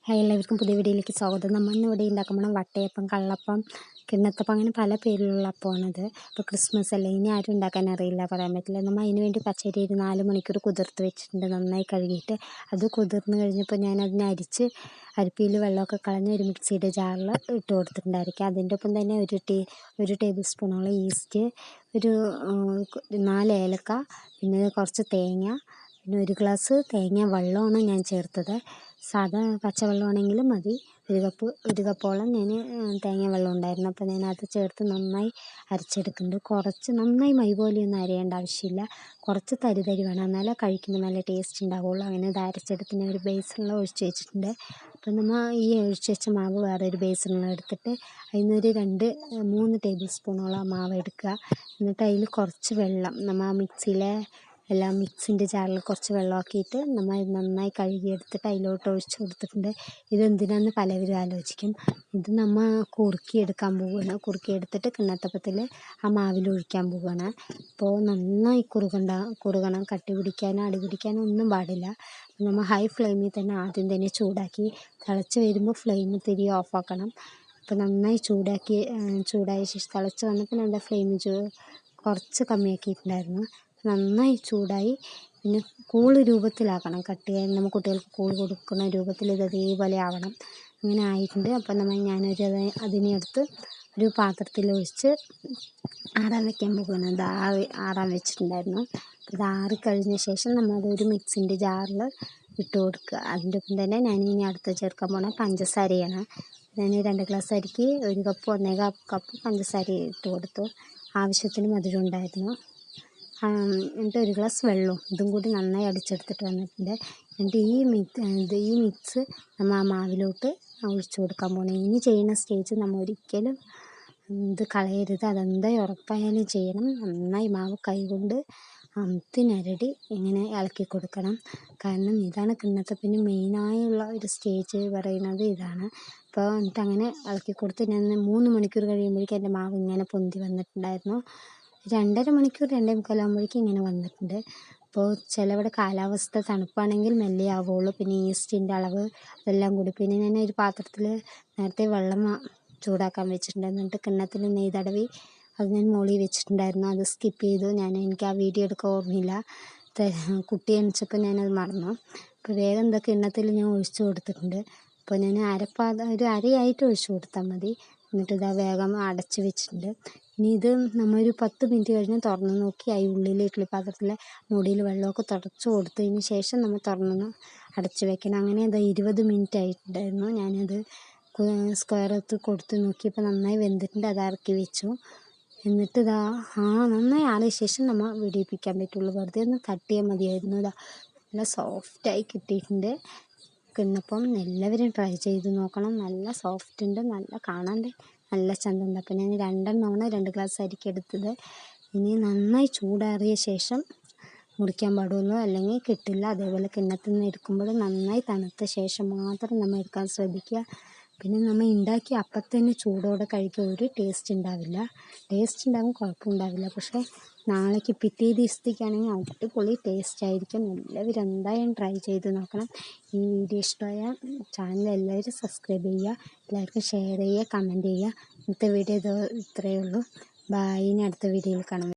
Hi, എല്ലാവർക്കും പുതിയ വീഡിയോയിലേക്ക് സ്വാഗതം. നമ്മൾ ഇന്നിവിടെ ഉണ്ടാക്കുമ്പോൾ വട്ടയപ്പം, കള്ളപ്പം, കിണ്ണത്തപ്പം അങ്ങനെ പല പേരിലുള്ള അപ്പമാണിത്. ഇപ്പോൾ ക്രിസ്മസ് അല്ലേ, ഇനി ആരും ഉണ്ടാക്കാൻ അറിയില്ല, പറയാൻ പറ്റില്ല. നമ്മൾ അതിന് വേണ്ടി പച്ചരി ഒരു 4 മണിക്കൂർ കുതിർത്ത് വെച്ചിട്ടുണ്ട്, നന്നായി കഴുകിയിട്ട്. അത് കുതിർന്ന് കഴിഞ്ഞപ്പോൾ ഞാൻ അതിനെ അരിപ്പിയിൽ വെള്ളമൊക്കെ കളഞ്ഞ് ഒരു മിക്സിയുടെ ജാറിൽ ഇട്ട് കൊടുത്തിട്ടുണ്ടായിരിക്കും. അതിൻ്റെ ഒപ്പം തന്നെ ഒരു ടേബിൾ സ്പൂണോളം ഈസ്റ്റ്, ഒരു 4 ഏലക്ക, പിന്നെ കുറച്ച് തേങ്ങ, പിന്നെ 1 ഗ്ലാസ് തേങ്ങ വെള്ളമാണ് ഞാൻ ചേർത്തത്. സാധാ പച്ചവെള്ളമാണെങ്കിലും മതി. ഒരു കപ്പോളം ഞാൻ തേങ്ങ വെള്ളം ഉണ്ടായിരുന്നു. അപ്പോൾ ഞാൻ അത് ചേർത്ത് നന്നായി അരച്ചെടുക്കുന്നുണ്ട്. കുറച്ച് നന്നായി മൈ പോലെയൊന്നും അരയേണ്ട ആവശ്യമില്ല, കുറച്ച് തരി വേണം, എന്നാലേ കഴിക്കുമ്പോൾ നല്ല ടേസ്റ്റ് ഉണ്ടാവുള്ളൂ. അങ്ങനെ ഇത് അരച്ചെടുത്ത് ഞാൻ ഒരു ബേസിനിൽ ഒഴിച്ച് വെച്ചിട്ടുണ്ട്. അപ്പോൾ നമ്മൾ ഈ ഒഴിച്ച് വെച്ച മാവ് വേറെ ഒരു ബേസിനിൽ എടുത്തിട്ട് അതിനൊരു 3 ടേബിൾ സ്പൂണോളം മാവ് എടുക്കുക. എന്നിട്ട് അതിൽ കുറച്ച് വെള്ളം, നമ്മൾ മിക്സിയിലെ മിക്സിൻ്റെ ജാറിൽ കുറച്ച് വെള്ളമാക്കിയിട്ട് നമ്മൾ നന്നായി കഴുകിയെടുത്തിട്ട് അതിലോട്ട് ഒഴിച്ച് കൊടുത്തിട്ടുണ്ട്. ഇതെന്തിനാന്ന് പലവരും ആലോചിക്കും. ഇത് നമ്മൾ കുറുക്കിയെടുക്കാൻ പോവുകയാണ്. കുറുക്കിയെടുത്തിട്ട് കിണ്ണത്തപ്പത്തിൽ ആ മാവിൽ ഒഴിക്കാൻ പോവുകയാണ്. അപ്പോൾ നന്നായി കുറുകണം, കട്ടി പിടിക്കാനോ അടി പിടിക്കാനോ ഒന്നും പാടില്ല. നമ്മൾ ഹൈ ഫ്ലെയിമിൽ തന്നെ ആദ്യം തന്നെ ചൂടാക്കി തിളച്ച് വരുമ്പോൾ ഫ്ലെയിം തിരികെ ഓഫാക്കണം. അപ്പോൾ നന്നായി ചൂടായ ശേഷം തിളച്ച് വന്നപ്പോൾ എൻ്റെ ഫ്ലെയിം കുറച്ച് കമ്മിയാക്കിയിട്ടുണ്ടായിരുന്നു. നന്നായി ചൂടായി. പിന്നെ കൂള് രൂപത്തിലാക്കണം, കട്ടിയായി നമ്മൾ കുട്ടികൾക്ക് കൂള് കൊടുക്കുന്ന രൂപത്തിൽ ഇത് അതേപോലെ ആവണം. അങ്ങനെ ആയിട്ടുണ്ട്. അപ്പം അതിനെ എടുത്ത് ഒരു പാത്രത്തിൽ ഒഴിച്ച് ആറാൻ വയ്ക്കാൻ പോകുകയാണ്. അത് ആറാൻ വെച്ചിട്ടുണ്ടായിരുന്നു. ഇത് ആറിക്കഴിഞ്ഞ ശേഷം നമ്മളതൊരു മിക്സിൻ്റെ ജാറിൽ ഇട്ട് കൊടുക്കുക. അതിൻ്റെ ഒപ്പം തന്നെ ഞാനിനി അടുത്ത് ചേർക്കാൻ പോകുന്ന പഞ്ചസാരയാണ്. ഞാൻ 2 ഗ്ലാസ് അരിക്ക് 1 കപ്പ് 1.25 കപ്പ് പഞ്ചസാര ഇട്ട് കൊടുത്തു. ആവശ്യത്തിന് മധുരം ഉണ്ടായിരുന്നു. എന്നിട്ട് 1 ഗ്ലാസ് വെള്ളവും ഇതും കൂടി നന്നായി അടിച്ചെടുത്തിട്ട് വന്നിട്ടുണ്ട്. എന്നിട്ട് ഈ മിക്സ് നമ്മൾ ആ മാവിലോട്ട് ഒഴിച്ച് കൊടുക്കാൻ പോകണം. ഇനി ചെയ്യുന്ന സ്റ്റേജ് നമ്മൾ ഒരിക്കലും ഇത് കളയരുത്, അതെന്തായി ഉറപ്പായാലും ചെയ്യണം. നന്നായി മാവ് കൈകൊണ്ട് അമുത്തിനരടി ഇങ്ങനെ ഇളക്കി കൊടുക്കണം. കാരണം ഇതാണ് കിണ്ണത്തപ്പിന് മെയിനായുള്ള ഒരു സ്റ്റേജ് പറയുന്നത് ഇതാണ്. അപ്പോൾ എന്നിട്ട് അങ്ങനെ ഇളക്കി കൊടുത്ത് ഞാൻ 3 മണിക്കൂർ കഴിയുമ്പോഴേക്കും എൻ്റെ മാവ് ഇങ്ങനെ പൊന്തി വന്നിട്ടുണ്ടായിരുന്നു. 2.5 മണിക്കൂർ 2.25 ആകുമ്പോഴേക്കും ഇങ്ങനെ വന്നിട്ടുണ്ട്. അപ്പോൾ ചിലവിടെ കാലാവസ്ഥ തണുപ്പാണെങ്കിൽ മെല്ലെ ആവുള്ളൂ. പിന്നെ ഈസ്റ്റിൻ്റെ അളവ് അതെല്ലാം കൂടി. പിന്നെ ഞാൻ ഒരു പാത്രത്തിൽ നേരത്തെ വെള്ളം ചൂടാക്കാൻ വെച്ചിട്ടുണ്ട്. എന്നിട്ട് കിണ്ണത്തിൽ നെയ്യ് തടവി അത് ഞാൻ മുകളിൽ വെച്ചിട്ടുണ്ടായിരുന്നു. അത് സ്കിപ്പ് ചെയ്തു. എനിക്ക് ആ വീഡിയോ എടുക്കാൻ ഓർമ്മയില്ല. കുട്ടി എണിച്ചപ്പോൾ ഞാനത് മറന്നു. അപ്പോൾ വേഗം എന്തൊക്കെ കിണ്ണത്തിൽ ഞാൻ ഒഴിച്ചു കൊടുത്തിട്ടുണ്ട്. അപ്പോൾ ഞാൻ ഒരു അരയായിട്ട് ഒഴിച്ചു കൊടുത്താൽ മതി. എന്നിട്ട് ഇതാ വേഗം അടച്ച് വെച്ചിട്ടുണ്ട്. ഇനി ഇത് നമ്മളൊരു 10 മിനിറ്റ് കഴിഞ്ഞ് തുറന്ന് നോക്കി ആ ഉള്ളിൽ ഇഡ്ഡലി പാത്രത്തിലെ മൂടിയിൽ വെള്ളമൊക്കെ തുടച്ച് കൊടുത്തതിന് ശേഷം നമ്മൾ തുറന്ന് അടച്ച് വെക്കണം. അങ്ങനെ അത് 20 മിനിറ്റ് ആയിട്ടുണ്ടായിരുന്നു. ഞാനത് സ്ക്വയർ കൊടുത്ത് നോക്കിയപ്പോൾ നന്നായി വെന്തിട്ടുണ്ട്. അത് ഇറക്കി വെച്ചു. എന്നിട്ട് നന്നായി ആറിയ ശേഷം നമ്മൾ വെടിയിപ്പിക്കാൻ പറ്റുള്ളൂ. വെറുതെ ഒന്ന് തട്ടിയാൽ മതിയായിരുന്നു. നല്ല സോഫ്റ്റായി കിട്ടിയിട്ടുണ്ട് കിണ്ണപ്പം. എല്ലാവരും ട്രൈ ചെയ്ത് നോക്കണം. നല്ല സോഫ്റ്റ് ഉണ്ട്, നല്ല കാണാൻ നല്ല ചന്തമുണ്ട്. അപ്പം ഞാൻ 2 ഗ്ലാസ് അരിക്ക് എടുത്തത്. ഇനി നന്നായി ചൂടാറിയ ശേഷം മുറിക്കാൻ പാടുള്ളൂ, അല്ലെങ്കിൽ കിട്ടില്ല. അതേപോലെ കിണ്ണത്തിൽ നിന്ന് എടുക്കുമ്പോൾ നന്നായി തണുത്ത ശേഷം മാത്രം നമ്മൾ എടുക്കാൻ ശ്രദ്ധിക്കുക. പിന്നെ നമ്മൾ ഉണ്ടാക്കി അപ്പം തന്നെ ചൂടോടെ കഴിക്കുക, ഒരു ടേസ്റ്റ് ഉണ്ടാവില്ല. ടേസ്റ്റ് ഉണ്ടാകും, കുഴപ്പമുണ്ടാവില്ല. പക്ഷേ നാളേക്ക് പിറ്റേ ദിവസത്തേക്കാണെങ്കിൽ അടിപൊളി ടേസ്റ്റ് ആയിരിക്കും. എല്ലാവരും എന്തായാലും ട്രൈ ചെയ്ത് നോക്കണം. ഈ വീഡിയോ ഇഷ്ടമായ ചാനൽ എല്ലാവരും സബ്സ്ക്രൈബ് ചെയ്യുക, എല്ലാവർക്കും ഷെയർ ചെയ്യുക, കമൻറ്റ് ചെയ്യുക. ഇന്നത്തെ വീഡിയോ ഇത്രയേ ഉള്ളൂ. ബൈ. ഇനി അടുത്ത വീഡിയോയിൽ കാണാം.